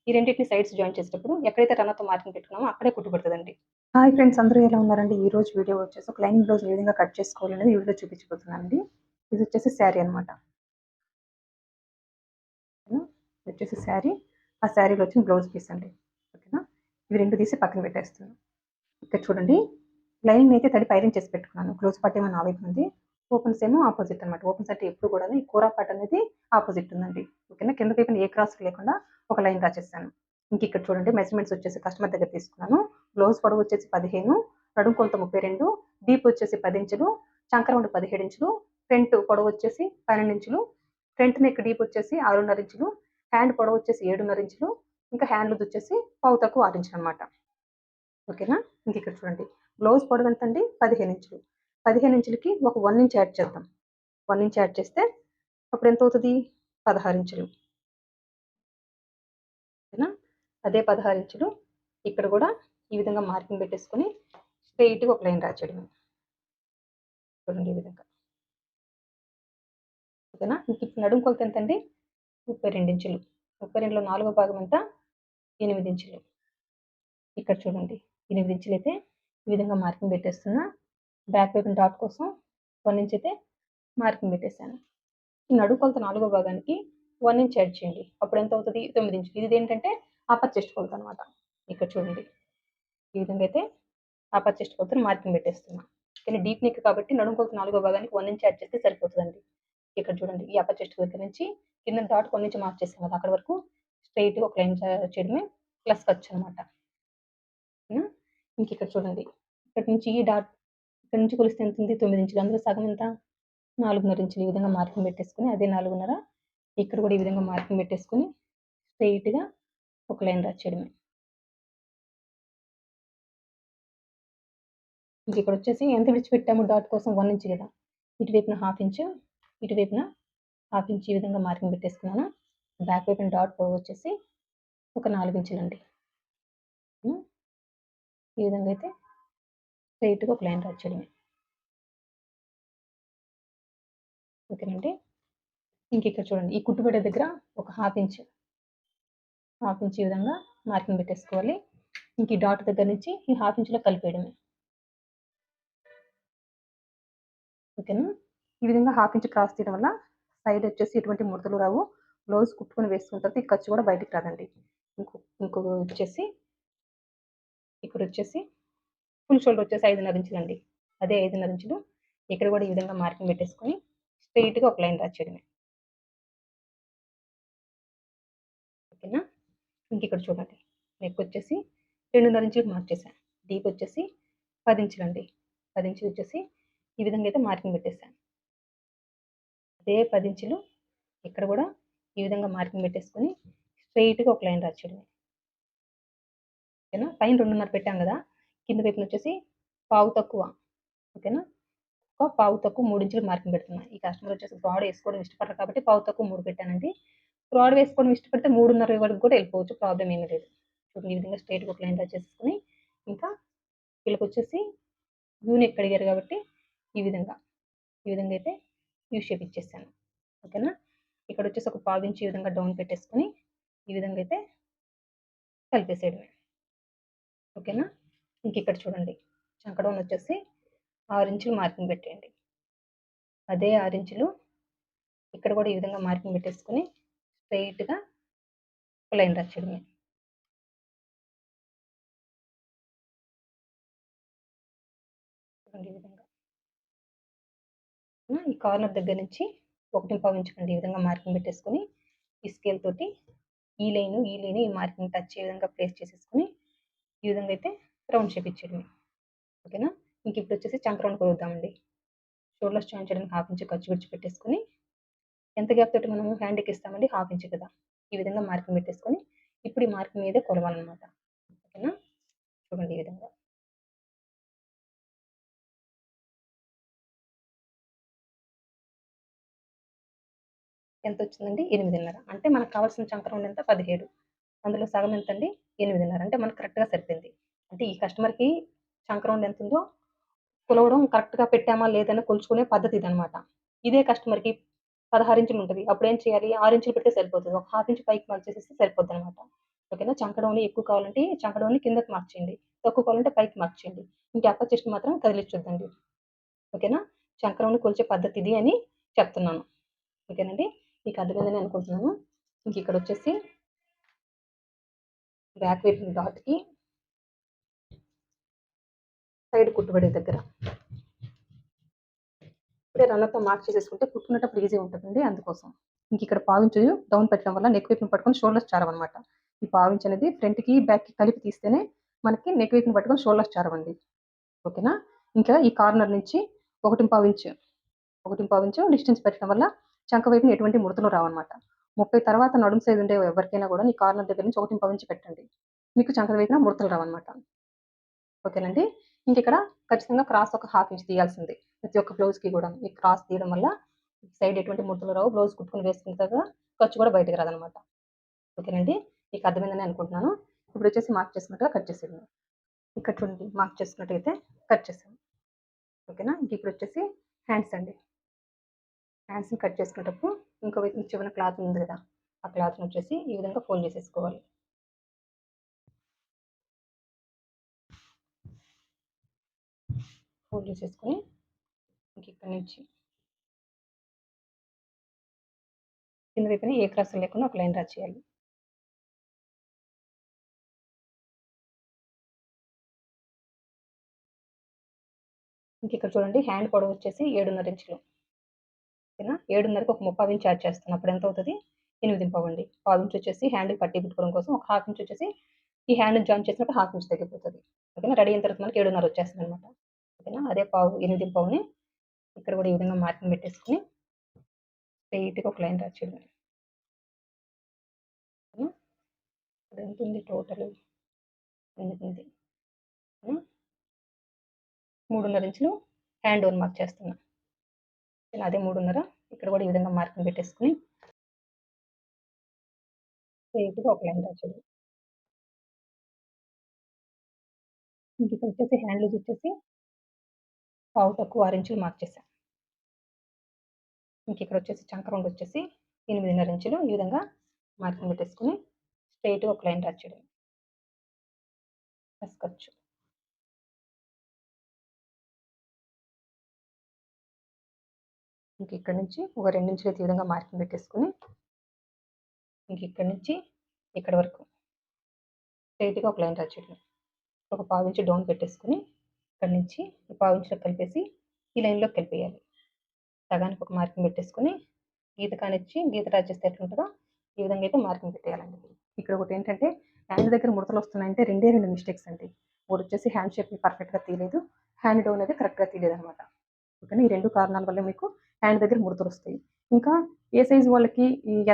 ఈ రెండిటిని sides join చేసేటప్పుడు ఎక్కడైతే రన్నర్‌తో మార్కింగ్ పెట్టుకున్నామో అక్కడే కుట్టు పడుతదండి. హాయ్ ఫ్రెండ్స్, అందరూ ఎలా ఉన్నారండి? ఈ రోజు వీడియో వచ్చేసి ఒక లైనింగ్ బ్లౌజ్ ఏ విధంగా కట్ చేసుకోవాలనేది ఈ వీడియోలో చూపించబోతున్నానండి. ఇది వచ్చేసి శారీ అన్నమాట. ఓకేనా? ఇది వచ్చేసి శారీ. ఆ శారీలో వచ్చిన బ్లౌజ్ పీస్ అండి. ఓకేనా? ఇవి 2 తీసి పక్కన పెట్టేస్తున్నాను. ఇక్కడ చూడండి, లైనింగ్ అయితే తడి పైరింగ్ చేసి పెట్టుకున్నాను. క్లోజ్ పార్ట్ ఏమో నా వైపు ఉంది. ఓపెన్స్ ఏమో ఆపోజిట్ అనమాట. ఓపెన్స్ అంటే ఎప్పుడు కూడా ఈ కూరా పార్ట్ అనేది ఆపోజిట్ ఉందండి. ఓకేనా? కింద వైపున ఏ క్రాస్ లేకుండా ఒక లైన్ రాసేసాను. ఇంక ఇక్కడ చూడండి, మెజర్మెంట్స్ వచ్చేసి కస్టమర్ దగ్గర తీసుకున్నాను. బ్లౌజ్ పొడవు వచ్చేసి 15, నడుము కొలత 32, డీప్ వచ్చేసి 10 ఇంచులు, చంక రౌండ్ 17 ఇంచులు, ఫ్రంట్ పొడవు వచ్చేసి 12 ఇంచులు, ఫ్రంట్ నెక్ డీప్ వచ్చేసి 6.5 ఇంచులు, హ్యాండ్ పొడవు వచ్చేసి 7.5 ఇంచులు, ఇంకా హ్యాండ్ లూజ్ వచ్చేసి పావు తక్కువ 6 ఇంచులు అనమాట. ఓకేనా? ఇంక ఇక్కడ చూడండి, బ్లౌజ్ పొడవు ఎంత అండి? 15 ఇంచులు. 15 ఇంచులకి ఒక 1 ఇంచ్ యాడ్ చేద్దాం. 1 ఇంచ్ యాడ్ చేస్తే అప్పుడు ఎంత అవుతుంది? 16 ఇంచులు. ఓకేనా? అదే 16 ఇంచులు ఇక్కడ కూడా ఈ విధంగా మార్కింగ్ పెట్టేసుకొని స్ట్రెయిట్‌గా ఒక లైన్ రాచేయడమే. చూడండి ఈ విధంగా. ఓకేనా? ఇంక ఇప్పుడు నడుము కొలత ఎంతండి? 32 ఇంచులు. 32లో 4వ భాగం ఎంత? 8 ఇంచులు. ఇక్కడ చూడండి, 8 ఇంచులైతే ఈ విధంగా మార్కింగ్ పెట్టేస్తున్నా. బ్యాక్ వైపున డాట్ కోసం 1 ఇంచ్ అయితే మార్కింగ్ పెట్టేశాను. ఈ నడుము కొలత 4వ భాగానికి 1 ఇంచ్ యాడ్ చేయండి. అప్పుడు ఎంత అవుతది? 9 ఇంచులు. ఇదేంటంటే అప్పర్ చెస్ట్ కొలత అనమాట. ఇక్కడ చూడండి, ఈ విధంగా అయితే అప్పర్ చెస్ట్ కొలతని మార్కింగ్ పెట్టేస్తున్నా. కానీ డీప్ నెక్ కాబట్టి నడుము కొలత 4వ భాగానికి 1 ఇంచ్ యాడ్ చేస్తే సరిపోతదండి. ఇక్కడ చూడండి, ఈ అప్పర్ చెస్ట్ దగ్గర నుంచి కింద డాట్ 1 ఇంచ్ మార్క్ చేసాం కదా, అక్కడి వరకు స్ట్రెయిట్‌గా ఒక లైన్ చేయడమే ప్లస్ ఖర్చు అనమాట. ఓకేనా? ఇంక ఇక్కడ చూడండి, ఇక్కడి నుంచి ఈ డాట్ ఇక్కడ నుంచి కొలిస్తే ఎంత ఉంది? 9 ఇంచులు. అందులో సగం ఎంత? 4.5 ఇంచులు. ఈ విధంగా మార్కింగ్ పెట్టేసుకొని అదే 4.5 ఇక్కడ కూడా ఈ విధంగా మార్కింగ్ పెట్టేసుకొని స్ట్రెయిట్‌గా ఒక లైన్ రాసేయడమే. ఇంక ఇక్కడ వచ్చేసి ఎంత విడిచిపెట్టాము డాట్ కోసం? 1 ఇంచ్ కదా. ఇటువైపున 1/2 ఇంచు, ఇటువైపున 1/2 ఇంచ్ ఈ విధంగా మార్కింగ్ పెట్టేసుకున్నాను. బ్యాక్ వైపున డాట్ పొడవు వచ్చేసి ఒక 4 ఇంచులండి. ఈ విధంగా అయితే స్ట్రెయిట్‌గా ఒక లైన్ రాసేయడమే. ఓకేనండి? ఇంక ఇక్కడ చూడండి, ఈ కుట్టుబెడ దగ్గర ఒక 1/2 ఇంచ్ ఈ విధంగా మార్కింగ్ పెట్టేసుకోవాలి. ఇంక ఈ డాట్ దగ్గర నుంచి ఈ 1/2 ఇంచ్‌లో కలిపేయడమే. ఓకేనా? ఈ విధంగా 1/2 ఇంచ్ క్రాస్ తీయడం వల్ల సైడ్ వచ్చేసి ఎటువంటి ముడతలు రావు. బ్లౌజ్ కుట్టుకొని వేసుకున్న తర్వాత ఈ ఖర్చు కూడా బయటికి రాదండి. ఇంకొక వచ్చేసి ఇక్కడొచ్చేసి ఫుల్ షోల్డర్ వచ్చేసి 5.5 ఇంచులండి. అదే 5.5 ఇంచులు ఇక్కడ కూడా ఈ విధంగా మార్కింగ్ పెట్టేసుకొని స్ట్రెయిట్‌గా ఒక లైన్ రాసేయడమే. ఓకేనా? ఇంక ఇక్కడ చూడండి, నెక్ వచ్చేసి 2.5 ఇంచులకు మార్క్ చేశాను. డీప్ వచ్చేసి 10 ఇంచులండి. 10 ఇంచులు వచ్చేసి ఈ విధంగా అయితే మార్కింగ్ పెట్టేశాను. అదే 10 ఇంచులు ఇక్కడ కూడా ఈ విధంగా మార్కింగ్ పెట్టేసుకొని స్ట్రెయిట్‌గా ఒక లైన్ రాసేయడమే. ఓకేనా? పైన 2.5 పెట్టాం కదా, కింద వైపున వచ్చేసి పావు తక్కువ. ఓకేనా? ఒక పావు తక్కువ 3 ఇంచులు మార్కింగ్ పెడుతున్నా. ఈ కస్టమర్ వచ్చేసి బ్రాడ్ వేసుకోవడం ఇష్టపడరు కాబట్టి పావు తక్కువ 3 పెట్టానండి. బ్రాడ్ వేసుకోవడం ఇష్టపడితే 3.5 వరకు కూడా వెళ్ళిపోవచ్చు. ప్రాబ్లమ్ ఏమీ లేదు. చూడండి, ఈ విధంగా స్ట్రెయిట్‌గా ఒక లైన్ డ్రా చేసేసుకొని ఇంకా వీళ్ళకొచ్చేసి యూ నెక్ అడిగారు కాబట్టి ఈ విధంగా అయితే యూ షేప్ ఇచ్చేసాను. ఓకేనా? ఇక్కడ వచ్చేసి ఒక పావు ఇంచు ఈ విధంగా డౌన్ పెట్టేసుకొని ఈ విధంగా అయితే కలిపేసేయడమే. ఓకేనా? ఇంక ఇక్కడ చూడండి, చంక డౌన్ వచ్చేసి 6 ఇంచులు మార్కింగ్ పెట్టేయండి. అదే 6 ఇంచులు ఇక్కడ కూడా ఈ విధంగా మార్కింగ్ పెట్టేసుకొని స్ట్రెయిట్‌గా ఒక లైన్ రాసేయడమే. చూడండి ఈ విధంగా. ఈ కార్నర్ దగ్గర నుంచి 1.5 ఇంచుకండి ఈ విధంగా మార్కింగ్ పెట్టేసుకొని ఈ స్కేల్ తోటి ఈ లైను ఈ మార్కింగ్ టచ్ అయ్యే విధంగా ప్లేస్ చేసేసుకొని ఈ విధంగా అయితే రౌండ్ షేప్ ఇచ్చేయడమే. ఓకేనా? ఇంక ఇప్పుడు వచ్చేసి చంక రౌండ్ కొలుద్దామండి. షోల్డర్స్ జాయిన్ చేయడానికి 1/2 ఇంచ్ ఖర్చు విడిచిపెట్టేసుకొని ఎంత గ్యాప్ తోటి మనము హ్యాండ్ ఎక్కిస్తామండి? 1/2 ఇంచ్ కదా. ఈ విధంగా మార్కింగ్ పెట్టేసుకొని ఇప్పుడు ఈ మార్కింగ్ మీదే కొలవాలన్నమాట. ఓకేనా? చూడండి ఈ విధంగా. ఎంత వచ్చిందండి? 8.5. అంటే మనకు కావాల్సిన చంక రౌండ్ ఎంత? 17. అందులో సగం ఎంతండి? 8.5. అంటే మనకు కరెక్ట్‌గా సరిపోయింది. అంటే ఈ కస్టమర్‌కి చంక రౌండ్ ఎంతుందో కొలవడం కరెక్ట్‌గా పెట్టామా లేదని కొలుచుకునే పద్ధతి ఇదనమాట. ఇదే కస్టమర్‌కి 16 ఇంచులు ఉంటది. అప్పుడేం చేయాలి? 6 ఇంచులు పెడితే సరిపోతది. ఒక 1/2 ఇంచ్ పైకి మలిచేసేస్తే సరిపోద్దనమాట. ఓకేనా. చంకడౌన్ ఎక్కువ కావాలంటే చంకడౌన్‌ని కిందకి మార్చేయండి. తక్కువ కావాలంటే పైకి మార్చేయండి. ఇంక అప్పర్ చెస్ట్ మాత్రం కదిలిచ్చొద్దండి. ఓకేనా. చంకడౌన్‌ని కొలిచే పద్ధతి ఇది అని చెప్తున్నాను. ఓకేనండి. మీకు అర్థమైందని అనుకుంటున్నాను. ఇంకిక్కడొచ్చేసి బ్యాక్ వైపు డాట్‌కి సైడ్ కుట్టుబడే దగ్గర ఇప్పుడే రన్నర్‌తో మార్క్ చేసేసుకుంటే కుట్టుకునేటప్పుడు ఈజీగా ఉంటదండి అందుకోసం. ఇంకిక్కడ పావించు డౌన్ పెట్టడం వల్ల నెక్ వైపున పట్టుకొని షోల్డర్స్ చారవనమాట. ఈ పావించ్ అనేది ఫ్రంట్‌కి, బ్యాక్‌కి కలిపి తీస్తేనే మనకి నెక్ వైపున పట్టుకొని షోల్డర్స్ చారవండి. ఓకేనా. ఇంకా ఈ కార్నర్ నుంచి 1.5 ఇంచ్, 1.5 ఇంచ్ డిస్టెన్స్ పెట్టడం వల్ల చంక వైపున ఎటువంటి ముడతలు రావనమాట. 30 తర్వాత నడుము సైజ్ ఉండే ఎవరికైనా కూడా ఈ కార్నర్ దగ్గర నుంచి 1.5 ఇంచ్ పెట్టండి. మీకు చంక వైపున ముడతలు రావనమాట. ఓకేనండి. ఇంకిక్కడ ఖచ్చితంగా క్రాస్ ఒక హాఫ్ ఇంచ్ తీయాల్సిందే. ప్రతి ఒక్క బ్లౌజ్‌కి గూడాను. ఈ క్రాస్ తీయడం వల్ల సైడ్ ఎటువంటి ముడతలు రావు. బ్లౌజ్ కుట్టుకొని వేసుకున్న తర్వాత ఖర్చు కూడా బయటకి రాదనమాట. ఓకేనండి. మీకు అర్థమైందని అనుకుంటున్నాను. ఇప్పుడొచ్చేసి మార్క్ చేసుకున్నట్టుగా కట్ చేసేయండి. ఇక్కడ చూడండి మార్క్ చేసుకున్నట్టయితే కట్ చేశాను. ఓకేనా. ఇప్పుడొచ్చేసి హ్యాండ్స్ అండి. హ్యాండ్స్‌ని కట్ చేసుకునేటప్పుడు ఇంకో వైపు చివరన క్లాత్ ఉంది గదా! ఆ క్లాత్‌నొచ్చేసి ఈ విధంగా ఫోల్డ్ చేసేసుకోవాలి. ఫోల్డ్ చేసేసుకొని ఇంకిక్కడి నుంచి కింద వైపున ఏ క్రాసులు లేకుండా ఒక లైన్ డ్రా చేయాలి. ఇంకిక్కడ చూడండి హ్యాండ్ పొడవొచ్చేసి 7.5 ఇంచులు. ఓకేనా. 7.5కి ఒక 3/4 ఇంచ్ యాడ్ చేస్తాను. అప్పుడు ఎంతవుతది? 8.5 అండి. పావు ఇంచ్ వచ్చేసి హ్యాండ్‌కి పట్టీ పెట్టుకోవడం కోసం ఒక హాఫ్ ఇంచ్ వచ్చేసి ఈ హ్యాండ్‌ని జాయిన్ చేసినప్పుడు హాఫ్ ఇంచ్ తగ్గిపోతది. ఓకేనా. రెడీ అయిన తర్వాత మనకి 7.5 వచ్చేస్తదనమాట. ఓకేనా. అదే పావు 8.5ని ఇక్కడ కూడా ఈ విధంగా మార్కింగ్ పెట్టేసుకొని స్ట్రెయిట్‌గా ఒక లైన్ డ్రా చేయడమే. ఓకేనా. ఇప్పుడెంతుంది టోటలు? ఎనిమిది. ఓకేనా. 3.5 ఇంచులు హ్యాండ్ ఓవర్ మార్క్ చేస్తున్నా. ఇలా అదే 3.5 ఇక్కడ కూడా ఈ విధంగా మార్కింగ్ పెట్టేసుకొని స్ట్రెయిట్‌గా ఒక లైన్ డ్రా చేయడం. ఇంకిక్కడొచ్చేసి హ్యాండ్ లూజ్ వచ్చేసి పావు తక్కువ 6 ఇంచులు మార్క్ చేశా. ఇంకిక్కడొచ్చేసి చంక రౌండ్ వచ్చేసి 8.5 ఇంచులు ఈ విధంగా మార్కింగ్ పెట్టేసుకొని స్ట్రెయిట్‌గా ఒక లైన్ డ్రా చేయడం. ప్లస్ ఖర్చు. ఇంకిక్కడి నుంచి ఒక 2 ఇంచులు అయితే ఈ విధంగా మార్కింగ్ పెట్టేసుకొని ఇంకిక్కడి నుంచి ఇక్కడి వరకు స్ట్రెయిట్‌గా ఒక లైన్ డ్రా చేయడం. ఒక పావు ఇంచు డౌన్ పెట్టేసుకొని ఇక్కడి నుంచి ఈ పావు ఇంచులోకి కలిపేసి ఈ లైన్‌లోకి కలిపేయాలి. సగానికి ఒక మార్కింగ్ పెట్టేసుకొని గీత కానిచ్చి గీత డ్రా చేస్తే ఎట్లుంటదో ఈ విధంగా అయితే మార్కింగ్ పెట్టేయాలండి. ఇక్కడ ఒకటేంటంటే హ్యాండ్ దగ్గర ముడతలొస్తున్నాయంటే రెండే 2 మిస్టేక్స్ అండి. ఒకటొచ్చేసి హ్యాండ్ షేప్‌ని పర్ఫెక్ట్‌గా తీయలేదు. హ్యాండ్ డౌన్ అనేది కరెక్ట్‌గా తీయలేదనమాట. ఓకేనా. ఈ 2 కారణాల వల్ల మీకు హ్యాండ్ దగ్గర ముడతలొస్తాయి. ఇంకా ఏ సైజ్ వాళ్ళకి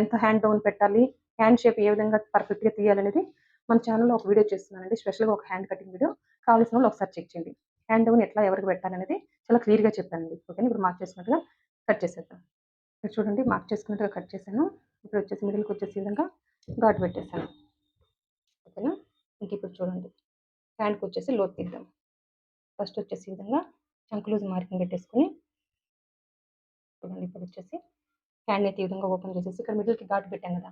ఎంత హ్యాండ్ డౌన్ పెట్టాలి, హ్యాండ్ షేప్ ఏ విధంగా పర్ఫెక్ట్‌గా తీయాలనేది మన ఛానెల్‌లో ఒక వీడియో చేస్తున్నానండి. స్పెషల్‌గా ఒక హ్యాండ్ కటింగ్ వీడియో. కావాల్సినోళ్ళు ఒకసారి చెక్ చేయండి. హ్యాండ్ డౌన్ ఎట్లా ఎవరికి పెట్టాలనేది చాలా క్లియర్‌గా చెప్పానండి. ఓకేనా. ఇప్పుడు మార్క్ చేసుకున్నట్టుగా కట్ చేసేద్దాం. ఇక్కడ చూడండి మార్క్ చేసుకున్నట్టుగా కట్ చేశాను. ఇప్పుడొచ్చేసి మిడిల్‌కొచ్చేసి ఈ విధంగా ఘాటు పెట్టేసాను. ఓకేనా. ఇంకిప్పుడు చూడండి హ్యాండ్‌కొచ్చేసి లోతు తీద్దాం. ఫస్ట్ వచ్చేసి ఈ విధంగా చంక్ లూజ్ మార్కింగ్ పెట్టేసుకొని చూడండి ఇప్పుడొచ్చేసి హ్యాండ్ అయితే ఈ విధంగా ఓపెన్ చేసేసి ఇక్కడ మిడిల్‌కి ఘాటు పెట్టాం గదా!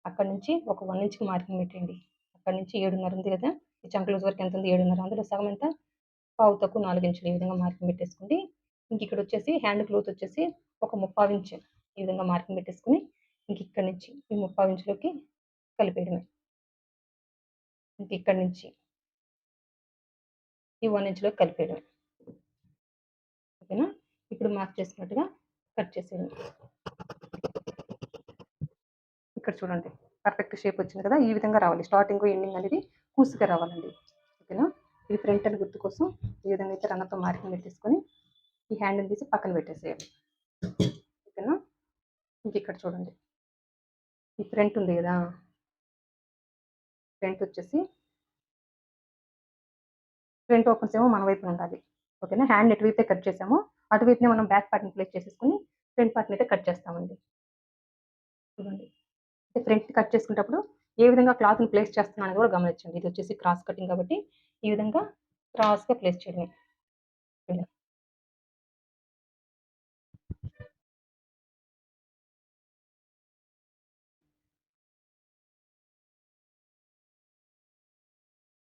అక్కడి నుంచి ఒక 1 ఇంచ్‌కి మార్కింగ్ పెట్టండి. అక్కడి నుంచి 7.5 ఉంది గదా! ఈ చంక లూజ్ వరకు ఎంతుంది? 7.5 అందులో సగం ఎంత? పావు తక్కువ 4 ఇంచులు ఈ విధంగా మార్కింగ్ పెట్టేసుకోండి. ఇంకిక్కడొచ్చేసి హ్యాండ్‌కి లోతు వచ్చేసి ఒక 3/4 ఇంచ్ ఈ విధంగా మార్కింగ్ పెట్టేసుకొని ఇంకిక్కడి నుంచి ఈ 3/4 ఇంచులోకి కలిపేయడమే. ఇంకిక్కడి నుంచి ఈ 1 ఇంచులోకి కలిపేయడమే. ఓకేనా. ఇప్పుడు మార్క్ చేసుకున్నట్టుగా కట్ చేసేయడమే. ఇక్కడ చూడండి పర్ఫెక్ట్ షేప్ వచ్చింది కదా! ఈ విధంగా రావాలి. స్టార్టింగ్, ఎండింగ్ అనేది పూసుగా రావాలండి. ఓకేనా. ఇది ఫ్రంట్ అని గుర్తు కోసం ఈ విధంగా అయితే రన్నర్‌తో మార్కింగ్ పెట్టేసుకొని ఈ హ్యాండ్‌ని తీసి పక్కన పెట్టేసేయాలి. ఓకేనా. ఇంకిక్కడ చూడండి ఈ ఫ్రంట్ ఉంది గదా! ఫ్రంట్ వచ్చేసి ఫ్రంట్ ఓపెన్స్ ఏమో మన వైపున ఉండాలి. ఓకేనా. హ్యాండ్ ఎటువైతే కట్ చేసామో అటువైపునే మనం బ్యాక్ పార్ట్‌ని ప్లేస్ చేసేసుకొని ఫ్రంట్ పార్ట్‌ని అయితే కట్ చేస్తామండి. చూడండి. అంటే ఫ్రంట్ కట్ చేసుకునేటప్పుడు ఏ విధంగా క్లాత్‌ని ప్లేస్ చేస్తున్నానని కూడా గమనించండి. ఇది వచ్చేసి క్రాస్ కటింగ్ కాబట్టి ఈ విధంగా క్రాస్‌గా ప్లేస్ చేయడమే. ఇలా.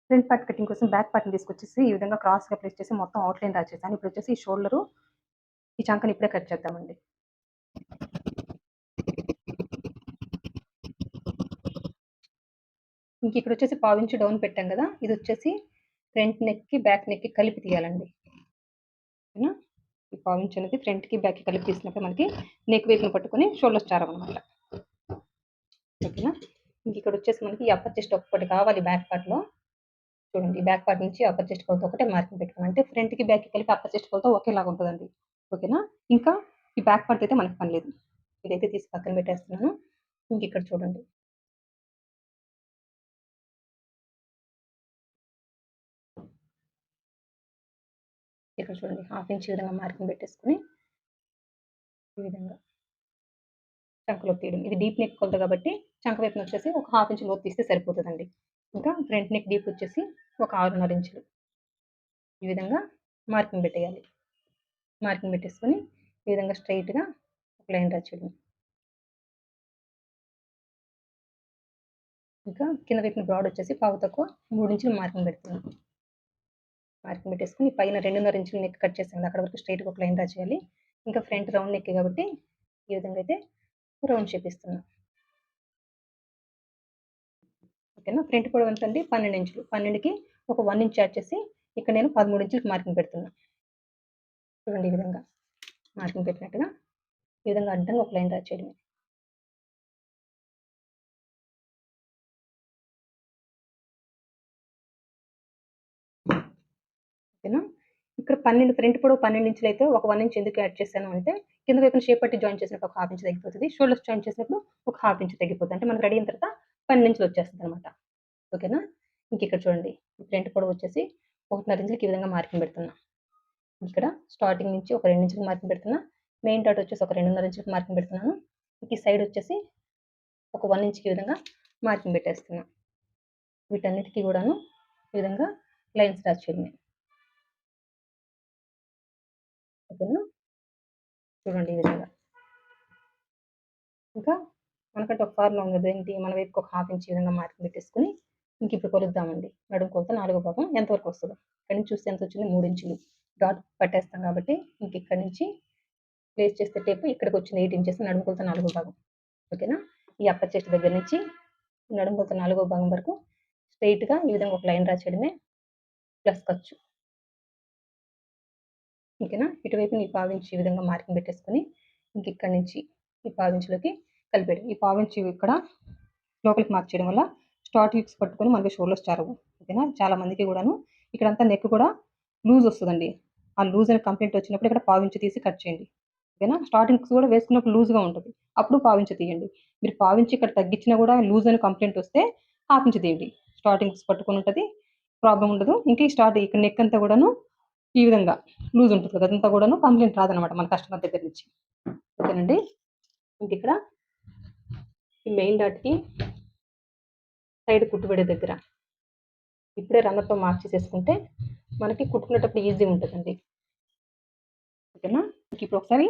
ఫ్రంట్ పార్ట్ కటింగ్ కోసం బ్యాక్ పార్ట్‌ని తీసుకొచ్చేసి ఈ విధంగా క్రాస్‌గా ప్లేస్ చేసి మొత్తం అవుట్‌లైన్ డ్రా చేశాను. ఇప్పుడొచ్చేసి ఈ షోల్డరు, ఈ చంకని ఇప్పుడే కట్ చేద్దామండి. ఇంకిక్కడొచ్చేసి పావించి డౌన్ పెట్టాం గదా! ఇదొచ్చేసి ఫ్రంట్ నెక్‌కి, బ్యాక్ నెక్‌కి కలిపి తీయాలండి. ఓకేనా? ఈ పావించి అనేది ఫ్రంట్‌కి, బ్యాక్‌కి కలిపి తీసినప్పుడు మనకి నెక్ వైపున పట్టుకొని షోల్డర్స్ చారవనమాట. ఓకేనా? ఇంకిక్కడొచ్చేసి మనకి ఈ అప్పర్ చెస్ట్ ఒక్కటి కావాలి బ్యాక్ పార్ట్‌లో. చూడండి. ఈ బ్యాక్ పార్ట్ నుంచి అప్పర్ చెస్ట్ కొలత ఒకటే మార్కింగ్ పెట్టుకున్నాను. అంటే ఫ్రంట్‌కి, బ్యాక్‌కి కలిపి అప్పర్ చెస్ట్ కొలత ఒకేలాగా ఉంటదండి. ఓకేనా? ఇంకా ఈ బ్యాక్ పార్ట్ అయితే మనకు పని లేదు. ఇదైతే తీసి పక్కన పెట్టేస్తున్నాను. ఇంకిక్కడ చూడండి. ఇక్కడ చూడండి. హాఫ్ ఇంచ్ ఈ విధంగా మార్కింగ్ పెట్టేసుకొని, ఈ విధంగా చంకలోకి తీయడం. ఇది డీప్ నెక్ కొలత కాబట్టి చంక వైపున వచ్చేసి ఒక హాఫ్ ఇంచ్ లోతు తీస్తే సరిపోతదండి. ఇంకా ఫ్రంట్ నెక్ డీప్ వచ్చేసి ఒక 6.5 ఇంచులు. ఈ విధంగా మార్కింగ్ పెట్టేయాలి. మార్కింగ్ పెట్టేసుకొని ఈ విధంగా స్ట్రెయిట్‌గా ఒక లైన్ డ్రా చేయడం. ఇంకా కింద వైపున బ్రాడ్ వచ్చేసి పావు తక్కువ 3 ఇంచులు మార్కింగ్ పెడుతున్నాను. మార్కింగ్ పెట్టేసుకొని పైన 2.5 ఇంచులు నెక్ కట్ చేసాం కదా! అక్కడ వరకు స్ట్రెయిట్‌గా ఒక లైన్ డ్రా చేయాలి. ఇంకా ఫ్రంట్ రౌండ్ నెక్ కాబట్టి ఈ విధంగా అయితే రౌండ్ షేప్ ఇస్తున్నా. ఓకేనా? ఫ్రంట్ పొడవు ఎంతండి? 12 ఇంచులు. 12కి ఒక 1 ఇంచ్ యాడ్ చేసి ఇక్కడ నేను 13 ఇంచులకి మార్కింగ్ పెడుతున్నా. చూడండి ఈ విధంగా మార్కింగ్ పెట్టినట్టుగా ఈ విధంగా అడ్డంగా ఒక లైన్ డ్రా చేయడమే. ఓకేనా? ఇక్కడ 12 ఫ్రంట్ పొడవు 12 ఇంచులైతే ఒక 1 ఇంచ్ ఎందుకు యాడ్ చేశాను అంటే కింద వైపున షేప్ పట్టి జాయిన్ చేసినప్పుడు ఒక హాఫ్ ఇంచ్ తగ్గిపోతది. షోల్డర్స్ జాయిన్ చేసినప్పుడు ఒక హాఫ్ ఇంచ్ తగ్గిపోతది. అంటే మనకు రెడీ అయిన తర్వాత 12 ఇంచులు వచ్చేస్తదనమాట. ఓకేనా? ఇంకిక్కడ చూడండి. ఫ్రంట్ పొడవు వచ్చేసి 1.5 ఇంచులకి ఈ విధంగా మార్కింగ్ పెడుతున్నా. ఇక్కడ స్టార్టింగ్ నుంచి ఒక 2 ఇంచులకి మార్కింగ్ పెడుతున్నా. మెయిన్ డాట్ వచ్చేసి ఒక 2.5 ఇంచులకి మార్కింగ్ పెడుతున్నాను. ఈ సైడ్ వచ్చేసి ఒక 1 ఇంచ్‌కి ఈ విధంగా మార్కింగ్ పెట్టేస్తున్నా. వీటన్నిటికి కూడాను ఈ విధంగా లైన్స్ డ్రా చేయడమే. ఓకేనా? చూడండి ఈ విధంగా. ఇంకా మనకంటే ఒక ఫార్ములా ఉంది కదా! ఏంటి మన వైపుకి ఒక హాఫ్ ఇంచ్ ఈ విధంగా మార్కింగ్ పెట్టేసుకొని ఇంకిప్పుడు కొలుద్దామండి. నడుము కొలత 4 భాగం ఎంతవరకు వస్తదో. ఇక్కడి నుంచి చూస్తే ఎంతొచ్చింది 3 ఇంచులు. డాట్ పట్టేస్తాం కాబట్టి ఇంకిక్కడి నుంచి ప్లేస్ చేస్తే టేపు ఇక్కడికొచ్చింది 8 ఇంచెస్ నడుము కొలత 4 భాగం. ఓకేనా? ఈ అప్పర్ చెస్ట్ దగ్గర నుంచి నడుము కొలత 4 భాగం వరకు స్ట్రెయిట్‌గా ఈ విధంగా ఒక లైన్ డ్రా చేయడమే ప్లస్ ఖర్చు. ఓకేనా? ఇటువైపున ఈ పావించి ఈ విధంగా మార్కింగ్ పెట్టేసుకొని ఇంకిక్కడి నుంచి ఈ పావించులోకి కలిపేయడం. ఈ పావించి ఇక్కడ లోపలికి మార్క్ చేయడం వల్ల స్టార్ట్ హుక్స్ పట్టుకొని మనకి షోల్డర్స్ చారవు. ఓకేనా? చాలా మందికి కూడాను ఇక్కడంతా నెక్ కూడా లూజ్ వస్తదండి. ఆ లూజ్ అని కంప్లెయింట్ వచ్చినప్పుడు ఇక్కడ పావించి తీసి కట్ చేయండి. ఓకేనా? స్టార్టింగ్ హుక్స్ కూడా వేసుకున్నప్పుడు లూజ్‌గా ఉంటది. అప్పుడు పావించి తీయండి. మీరు పావించి ఇక్కడ తగ్గించినా కూడా లూజ్ అని కంప్లెయింట్ వస్తే హాఫ్ ఇంచ్ తీయండి. స్టార్టింగ్ హుక్స్ పట్టుకొని ఉంటది. ప్రాబ్లమ్ ఉండదు. ఇంకా ఈ స్టార్ట్ ఇక్కడ నెక్ అంతా కూడాను ఈ విధంగా లూజ్ ఉంటది కదా! అదంతా కూడాను కంప్లెయింట్ రాదనమాట మన కస్టమర్ దగ్గర నుంచి. ఓకేనండి. ఇంకిక్కడ ఈ మెయిన్ డాట్‌కి సైడ్ కుట్టుబడే దగ్గర ఇప్పుడే రన్నర్‌తో మార్క్ చేసేసుకుంటే మనకి కుట్టుకునేటప్పుడు ఈజీ ఉంటదండి. ఓకేనా? మీకిప్పుడు ఒకసారి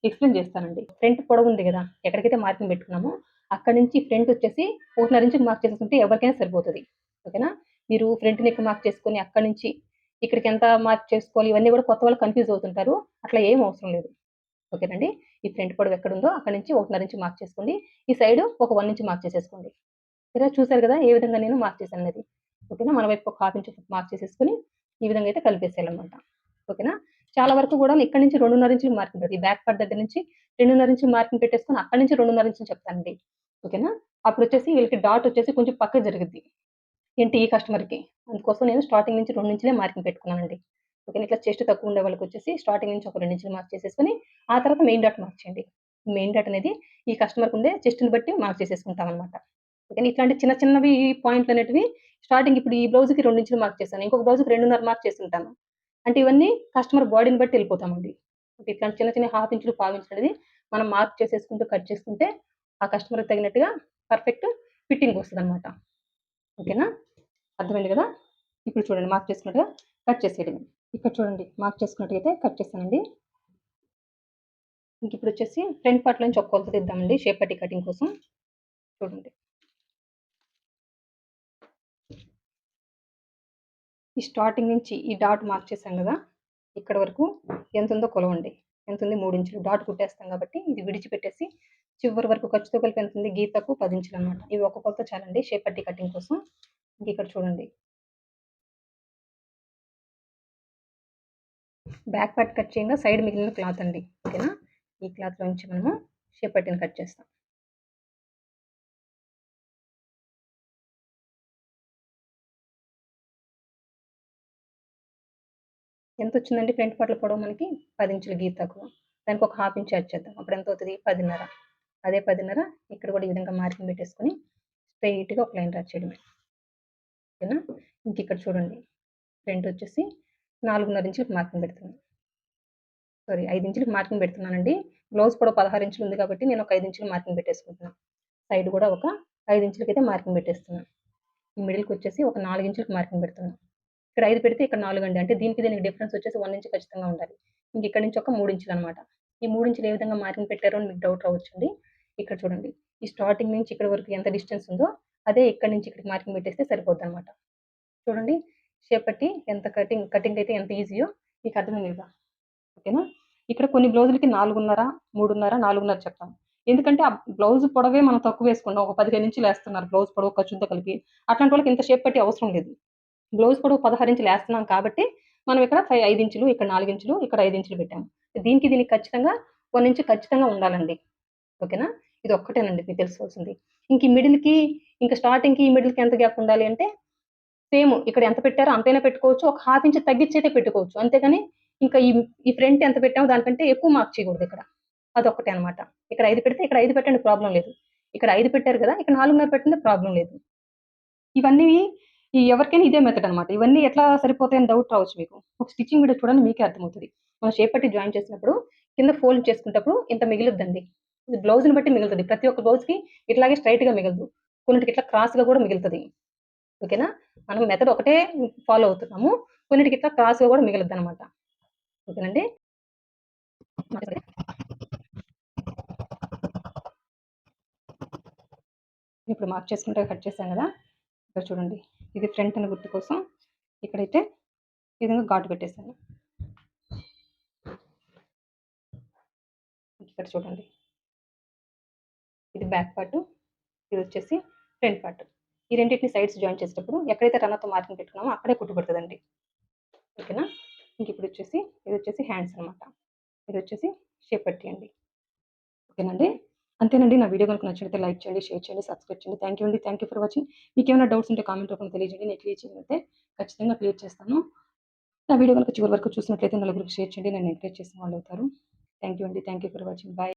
ఎక్స్‌ప్లెయిన్ చేస్తానండి. ఫ్రంట్ పొడవుంది గదా! ఎక్కడికైతే మార్కింగ్ పెట్టుకున్నామో అక్కడి నుంచి ఫ్రంట్ వచ్చేసి 1.5 ఇంచుకి మార్క్ చేసేసుకుంటే ఎవరికైనా సరిపోతది. ఓకేనా? మీరు ఫ్రంట్ నెక్ మార్క్ చేసుకొని అక్కడి నుంచి ఇక్కడికి ఎంత మార్క్ చేసుకోవాలి ఇవన్నీ కూడా కొత్త వాళ్ళు కన్‌ఫ్యూజ్ అవుతుంటారు. అట్లా ఏం అవసరం లేదు. ఓకేనండి. ఈ ఫ్రంట్ పొడవు ఎక్కడుందో అక్కడి నుంచి 1.5 ఇంచ్ మార్క్ చేసుకోండి. ఈ సైడ్ ఒక 1 ఇంచ్ మార్క్ చేసేసుకోండి. చూసారు గదా! ఏ విధంగా నేను మార్క్ చేశాననేది. ఓకేనా? మన వైపుకి ఒక హాఫ్ ఇంచ్ మార్క్ చేసేసుకొని ఈ విధంగా అయితే కలిపేసేయాలన్నమాట. ఓకేనా? చాలా వరకు గూడా ఇక్కడి నుంచి 2.5 ఇంచులు మార్కింగ్ పెడతా. ఈ బ్యాక్ పార్ట్ దగ్గర నుంచి 2.5 ఇంచులు మార్కింగ్ పెట్టేసుకొని అక్కడి నుంచి 2.5 ఇంచులు చెప్తానండి. ఓకేనా? అప్పుడొచ్చేసి వీళ్ళకి డాట్ వచ్చేసి కొంచెం పక్కకి జరిగిద్ది. ఏంటి ఈ కస్టమర్‌కి. అందుకోసం నేను స్టార్టింగ్ నుంచి 2 ఇంచులే మార్కింగ్ పెట్టుకున్నానండి. ఓకేనా? ఇట్లా చెస్ట్ తక్కువ ఉండే వాళ్ళకొచ్చేసి స్టార్టింగ్ నుంచి ఒక 2 ఇంచులు మార్క్ చేసేసుకొని ఆ తర్వాత మెయిన్ డాట్ మార్క్ చేయండి. మెయిన్ డాట్ అనేది ఈ కస్టమర్‌కుండే చెస్ట్‌ని బట్టి మార్క్ చేసేసుకుంటామనమాట. ఓకేనా? ఇట్లాంటి చిన్న చిన్నవి పాయింట్లనేటివి స్టార్టింగ్ ఇప్పుడు ఈ బ్లౌజ్‌కి 2 ఇంచులు మార్క్ చేశాను. ఇంకొక బ్లౌజ్‌కి 2.5 మార్క్ చేసుంటాను. అంటే ఇవన్నీ కస్టమర్ బాడీని బట్టి ఎళ్ళిపోతామండి. ఇట్లాంటి చిన్న చిన్న హాఫ్ ఇంచులు, పావు ఇంచులు అనేది మనం మార్క్ చేసేసుకుంటూ కట్ చేసుకుంటే ఆ కస్టమర్‌కి తగినట్టుగా పర్ఫెక్ట్ ఫిట్టింగ్ వస్తదనమాట. ఓకేనా? అర్థమైంది గదా! ఇప్పుడు చూడండి మార్క్ చేసుకున్నట్టుగా కట్ చేసేయడమే. ఇక్కడ చూడండి మార్క్ చేసుకున్నట్టయితే కట్ చేశానండి. ఇంకిప్పుడొచ్చేసి ఫ్రంట్ పార్ట్‌లో నుంచి ఒక కొలత తీద్దామండి షేప్ పట్టి కటింగ్ కోసం. చూడండి. ఈ స్టార్టింగ్ నుంచి ఈ డాట్ మార్క్ చేసాం కదా, ఇక్కడ వరకు ఎంత ఉందో కొలవండి. ఎంత ఉంది? 3 ఇంచులు. డాట్ కుట్టేస్తాం కాబట్టి ఇది విడిచిపెట్టేసి చివరి వరకు ఖర్చుతో కలిపి ఎంత ఉంది? గీతకు 10 ఇంచులు అనమాట. ఇవి ఒక కొలత చాలండి షేప్ పట్టి కటింగ్ కోసం. ఇంక ఇక్కడ చూడండి, బ్యాక్ పార్ట్ కట్ చేయంగా సైడ్ మిగిలిన క్లాత్ అండి. ఓకేనా? ఈ క్లాత్లో నుంచి మనము షేప్ పట్టిని కట్ చేస్తాం. ఎంత వచ్చిందండి ఫ్రంట్ పార్ట్‌లో పొడవు మనకి? 10 ఇంచుల గీతకు. దానికి ఒక హాఫ్ ఇంచ్ యాడ్ చేద్దాం. అప్పుడు ఎంత అవుతది? 10.5. అదే 10.5 ఇక్కడ కూడా ఈ విధంగా మార్కింగ్ పెట్టేసుకొని స్ట్రెయిట్‌గా ఒక లైన్ డ్రా చేయడమే. ఓకేనా? ఇంక ఇక్కడ చూడండి, ఫ్రంట్ వచ్చేసి 4.5 ఇంచులకు మార్కింగ్ పెడుతున్నాను. సారీ, 5 ఇంచులకు మార్కింగ్ పెడుతున్నానండి. బ్లౌజ్ పొడవు 16 ఇంచులు ఉంది కాబట్టి నేను ఒక 5 ఇంచులు మార్కింగ్ పెట్టేసుకుంటున్నాను. సైడ్ కూడా ఒక 5 ఇంచులకైతే మార్కింగ్ పెట్టేస్తున్నాను. ఈ మిడిల్‌కి వచ్చేసి ఒక 4 ఇంచులకు మార్కింగ్ పెడుతున్నాను. ఇక్కడ 5 పెడితే ఇక్కడ 4 అండి. అంటే దీనికి డిఫరెన్స్ వచ్చేసి 1 ఇంచ్ ఖచ్చితంగా ఉండాలి. ఇంక ఇక్కడి నుంచి ఒక 3 ఇంచులనమాట. ఈ 3 ఇంచులు ఏ విధంగా మార్కింగ్ పెట్టారో అని మీకు డౌట్ రావచ్చండి. ఇక్కడ చూడండి, ఈ స్టార్టింగ్ నుంచి ఇక్కడి వరకు ఎంత డిస్టెన్స్ ఉందో అదే ఇక్కడి నుంచి ఇక్కడికి మార్కింగ్ పెట్టేస్తే సరిపోద్దనమాట. చూడండి, షేప్ పట్టి ఎంత కటింగ్ అయితే ఎంత ఈజీయో మీకు అర్థమైంది కదా. ఓకేనా? ఇక్కడ కొన్ని బ్లౌజులకి 4.5, 3.5, 4.5 చెప్తాం. ఎందుకంటే ఆ బ్లౌజ్ పొడవే మనం తక్కువ వేసుకున్నాం. ఒక 15 ఇంచులు ఏస్తున్నారు బ్లౌజ్ పొడవు ఖర్చులతో కలిపి. అట్లాంటి వాళ్ళకి ఇంత షేప్ పట్టి అవసరం లేదు. బ్లౌజ్ పొడవు 16 ఇంచులు ఏస్తున్నాం కాబట్టి మనం ఇక్కడ 5 ఇంచులు, ఇక్కడ 4 ఇంచులు, ఇక్కడ 5 ఇంచులు పెట్టాము. దీనికి ఖచ్చితంగా 1 ఇంచ్ ఖచ్చితంగా ఉండాలండి. ఓకేనా? ఇది ఒక్కటేనండి మీకు తెలుసుకోవాల్సింది. ఇంక ఈ మిడిల్‌కి, ఇంక స్టార్టింగ్‌కి, ఈ మిడిల్‌కి ఎంత గ్యాప్ ఉండాలి అంటే సేమ్ ఇక్కడ ఎంత పెట్టారో అంతైనా పెట్టుకోవచ్చు. ఒక హాఫ్ ఇంచ్ తగ్గిచ్చైతే పెట్టుకోవచ్చు. అంతేగాని ఇంకా ఈ ఫ్రంట్ ఎంత పెట్టామో దానికంటే ఎక్కువ మార్క్ చేయకూడదిక్కడ. అదొక్కటే అనమాట. ఇక్కడ 5 పెడితే ఇక్కడ 5 పెట్టండి, ప్రాబ్లమ్ లేదు. ఇక్కడ 5 పెట్టారు కదా, ఇక్కడ 4.5 పెట్టండి, ప్రాబ్లమ్ లేదు. ఇవన్నీ ఎవరికైనా ఇదే మెథడ్ అనమాట. ఇవన్నీ ఎట్లా సరిపోతాయని డౌట్ రావచ్చు మీకు. ఒక స్టిచ్చింగ్ వీడియో చూడండి, మీకే అర్థమవుతది. మనం షేప్ పట్టి జాయిన్ చేసినప్పుడు కింద ఫోల్డ్ చేసుకునేటప్పుడు ఇంత మిగులుద్దండి. ఇది బ్లౌజ్‌ని బట్టి మిగులుతది. ప్రతి ఒక్క బ్లౌజ్‌కి ఇట్లాగే స్ట్రెయిట్‌గా మిగలదు. కొన్నిటికి ఇట్లా క్రాస్‌గా కూడా మిగులుతది. ఓకేనా? మనం మెథడ్ ఒకటే ఫాలో అవుతున్నాము. కొన్నిటికి ఇట్లా క్రాస్‌గా కూడా మిగులుద్దనమాట. ఓకేనండి? ఇప్పుడు మార్క్ చేసుకుంటే కట్ చేశాం కదా! ఇక్కడ చూడండి, ఇది ఫ్రంట్ అని గుర్తు కోసం ఇక్కడైతే ఈ విధంగా ఘాటు పెట్టేసాను. ఇక్కడ చూడండి, ఇది బ్యాక్ పార్ట్, ఇది వచ్చేసి ఫ్రంట్ పార్ట్. ఈ రెండిటిని సైడ్స్ జాయిన్ చేసేటప్పుడు ఎక్కడైతే రన్నర్‌తో మార్కింగ్ పెట్టుకున్నామో అక్కడే కుట్టు పడుతదండి. ఓకేనా? ఇది వచ్చేసి హ్యాండ్స్ అనమాట. ఇది వచ్చేసి షేప్ పట్టీ అండి. ఓకేనండి? అంతేనండి. నా వీడియో గనుక నచ్చినట్లయితే లైక్ చేయండి, షేర్ చేయండి, సబ్స్క్రైబ్ చేయండి. థాంక్ యూ అండి. Thank you for watching. మీకేమైనా డౌట్స్ ఉంటే కామెంట్ రూపంలో తెలియజేయండి. నేను క్లియర్ చేయగలిగితే ఖచ్చితంగా క్లియర్ చేస్తాను. నా వీడియో గనుక చివరి వరకు చూసినట్లయితే నలుగురికి షేర్ చేయండి. నన్ను ఎంకరేజ్ చేసిన వాళ్ళవుతారు. థాంక్ యూ అండి. Thank you for watching. Bye.